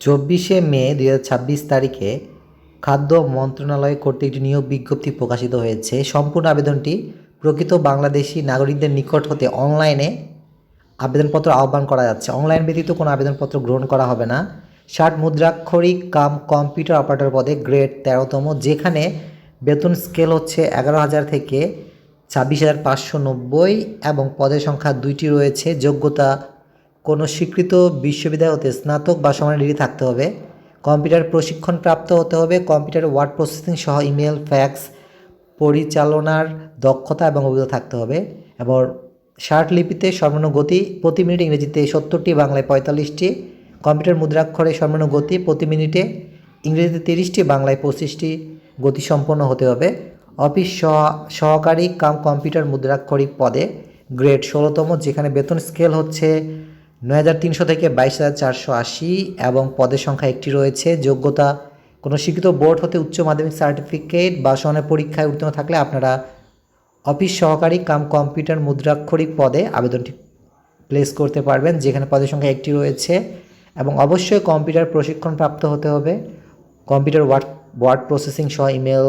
24 মে 2026 তারিখে খাদ্য মন্ত্রণালয় কর্তৃক একটি নিয়োগ বিজ্ঞপ্তি প্রকাশিত হয়েছে। সম্পূর্ণ আবেদনটি প্রকৃত বাংলাদেশি নাগরিকদের নিকট হতে অনলাইনে আবেদনপত্র আহ্বান করা যাচ্ছে। অনলাইন ব্যতীত কোনো আবেদনপত্র গ্রহণ করা হবে না। 60 মুদ্রাক্ষরিক কাম কম্পিউটার অপারেটর পদে গ্রেড 13তম, যেখানে বেতন স্কেল হচ্ছে 11,000 থেকে 26,590 এবং পদের সংখ্যা 2টি রয়েছে। যোগ্যতা কোনো স্বীকৃত বিশ্ববিদ্যালয় হতে স্নাতক বা সমানের ডিগ্রি থাকতে হবে। কম্পিউটার প্রশিক্ষণ প্রাপ্ত হতে হবে। কম্পিউটার ওয়ার্ড প্রসেসিং সহ ইমেল, ফ্যাক্স পরিচালনার দক্ষতা এবং অভিজ্ঞতা থাকতে হবে। এবং ষাট লিপিতে সর্বনিম্ন গতি প্রতি মিনিটে ইংরেজিতে 70টি, বাংলায় 45টি। কম্পিউটার মুদ্রাক্ষরে সর্বনিম্ন গতি প্রতি মিনিটে ইংরেজিতে 30টি, বাংলায় 25টি গতিসম্পন্ন হতে হবে। অফিস সহকারী কাম কম্পিউটার মুদ্রাক্ষরিক পদে গ্রেড 16তম, যেখানে বেতন স্কেল হচ্ছে 9,300 থেকে 22,480 এবং পদের সংখ্যা 1টি রয়েছে। যোগ্যতা কোনো স্বীকৃত বোর্ড হতে উচ্চ মাধ্যমিক সার্টিফিকেট বা সমানের পরীক্ষায় উত্তীর্ণ থাকলে আপনারা অফিস সহকারী কাম কম্পিউটার মুদ্রাক্ষরিক পদে আবেদনটি প্লেস করতে পারবেন, যেখানে পদের সংখ্যা 1টি রয়েছে। এবং অবশ্যই কম্পিউটার প্রশিক্ষণ প্রাপ্ত হতে হবে। কম্পিউটার ওয়ার্ড প্রসেসিং সহ ইমেল,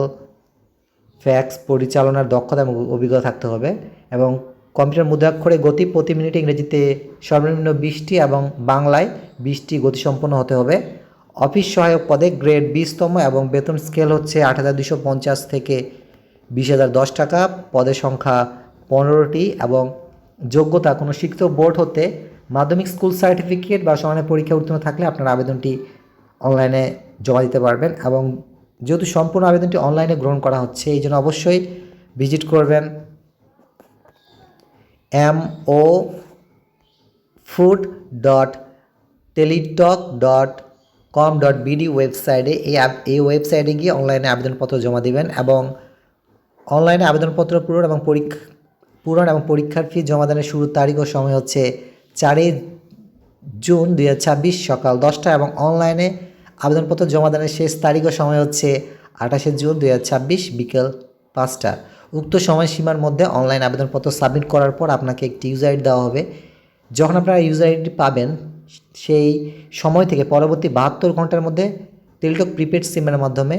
ফ্যাক্স পরিচালনার দক্ষতা এবং অভিজ্ঞতা থাকতে হবে। এবং কম্পিউটার মুদ্রাক্ষরে গতি প্রতি মিনিটে ইংরেজিতে সর্বনিম্ন 20টি এবং বাংলায় 20টি গতিসম্পন্ন হতে হবে। অফিস সহায়ক পদে গ্রেড 20তম এবং বেতন স্কেল হচ্ছে 8,250 থেকে 20,010 টাকা। পদের সংখ্যা 15টি এবং যোগ্যতা কোনো স্বীকৃত বোর্ড হতে মাধ্যমিক স্কুল সার্টিফিকেট বা সমানের পরীক্ষা উত্তীর্ণ থাকলে আপনারা আবেদনটি অনলাইনে জমা দিতে পারবেন। এবং যেহেতু সম্পূর্ণ আবেদনটি অনলাইনে গ্রহণ করা হচ্ছে, এই জন্য অবশ্যই ভিজিট করবেন mo.food.teletalk.com.bd ওয়েবসাইটে। এই ওয়েবসাইটে গিয়ে অনলাইনে আবেদনপত্র জমা দিবেন এবং অনলাইনে আবেদনপত্র পূরণ এবং পরীক্ষার ফি জমাদানের শুরুর তারিখ ও সময় হচ্ছে 4 জুন 2026 সকাল 10টা এবং অনলাইনে আবেদনপত্র জমাদানের শেষ তারিখ ও সময় হচ্ছে 28 জুন 2026 বিকেল 5টা। উক্ত সময়সীমার মধ্যে অনলাইন আবেদনপত্র সাবমিট করার পর আপনাকে একটি ইউজার আইডি দেওয়া হবে। যখন আপনারা ইউজার আইডি পাবেন, সেই সময় থেকে পরবর্তী 72 ঘন্টার মধ্যে টেলিটক প্রিপেড সিমের মাধ্যমে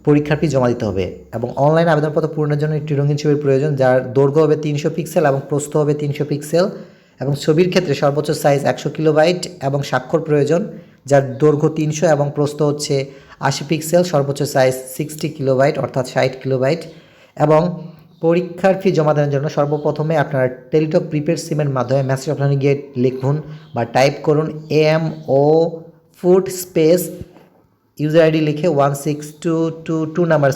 পরীক্ষার ফি জমা দিতে হবে। এবং অনলাইন আবেদনপত্র পূরণের জন্য একটি রঙিন ছবির প্রয়োজন, যার দৈর্ঘ্য হবে 300 পিক্সেল এবং প্রস্থ হবে 300 পিক্সেল। এবং ছবির ক্ষেত্রে সর্বোচ্চ সাইজ 100 কিলোবাইট এবং স্বাক্ষর প্রয়োজন, যার দৈর্ঘ্য 300 এবং প্রস্থ হচ্ছে 80 পিক্সেল, সর্বোচ্চ সাইজ 60 কিলোবাইট অর্থাৎ 60 কিলোবাইট। এবং পরীক্ষার ফি জমা দেওয়ার জন্য সর্বপ্রথমে আপনারা টেলিটক প্রিপেড সিমের মাধ্যমে মেসেজ অপশনে গিয়ে লিখুন বা টাইপ করুন AMO food space user ID লিখে 16222 নাম্বার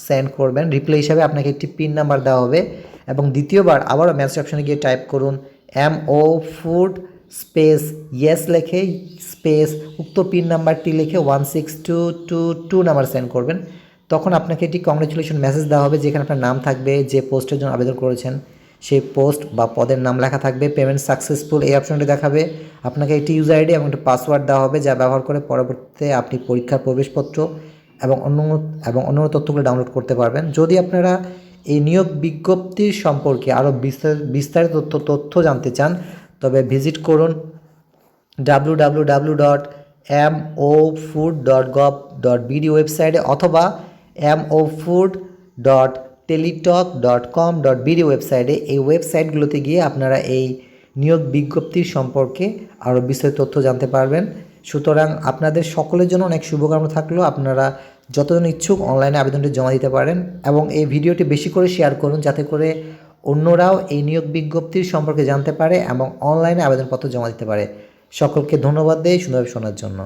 সেন্ড করবেন। রিপ্লাই হিসাবে আপনাকে একটি পিন নাম্বার দেওয়া হবে। এবং দ্বিতীয়বার আবারও মেসেজ অপশনে গিয়ে টাইপ করুন MO ফুড স্পেস ইয়েস লিখে স্পেস উক্ত পিন নাম্বারটি লিখে 16222 নাম্বার সেন্ড করবেন। তখন আপনাকে একটি কংগ্রেচুলেশন মেসেজ দেওয়া হবে, যেখানে আপনার নাম থাকবে, যে পোস্টের জন্য আবেদন করেছেন সেই পোস্ট বা পদের নাম লেখা থাকবে। পেমেন্ট সাকসেসফুল এই অপশনটি দেখাবে। আপনাকে একটি ইউজার আইডি এবং একটি পাসওয়ার্ড দেওয়া হবে, যা ব্যবহার করে পরবর্তীতে আপনি পরীক্ষার প্রবেশপত্র এবং অন্য তথ্যগুলো ডাউনলোড করতে পারবেন। যদি আপনারা এই নিয়োগ বিজ্ঞপ্তির সম্পর্কে আরও বিস্তারিত তথ্য জানতে চান, তবে ভিজিট করুন www.mofood.gov.bd ওয়েবসাইটে অথবা mofood.teletalk.com.bd ওয়েবসাইটে। এই ওয়েবসাইটগুলোতে গিয়ে আপনারা এই নিয়োগ বিজ্ঞপ্তির সম্পর্কে আরও বিস্তারিত তথ্য জানতে পারবেন। সুতরাং আপনাদের সকলের জন্য অনেক শুভকামনা থাকলো। আপনারা যতজন ইচ্ছুক অনলাইনে আবেদনটি জমা দিতে পারেন এবং এই ভিডিওটি বেশি করে শেয়ার করুন, যাতে করে অন্যরাও এই নিয়োগ বিজ্ঞপ্তির সম্পর্কে জানতে পারে এবং অনলাইনে আবেদনপত্র জমা দিতে পারে। সকলকে ধন্যবাদ দেই সুন্দরভাবে শোনার জন্য।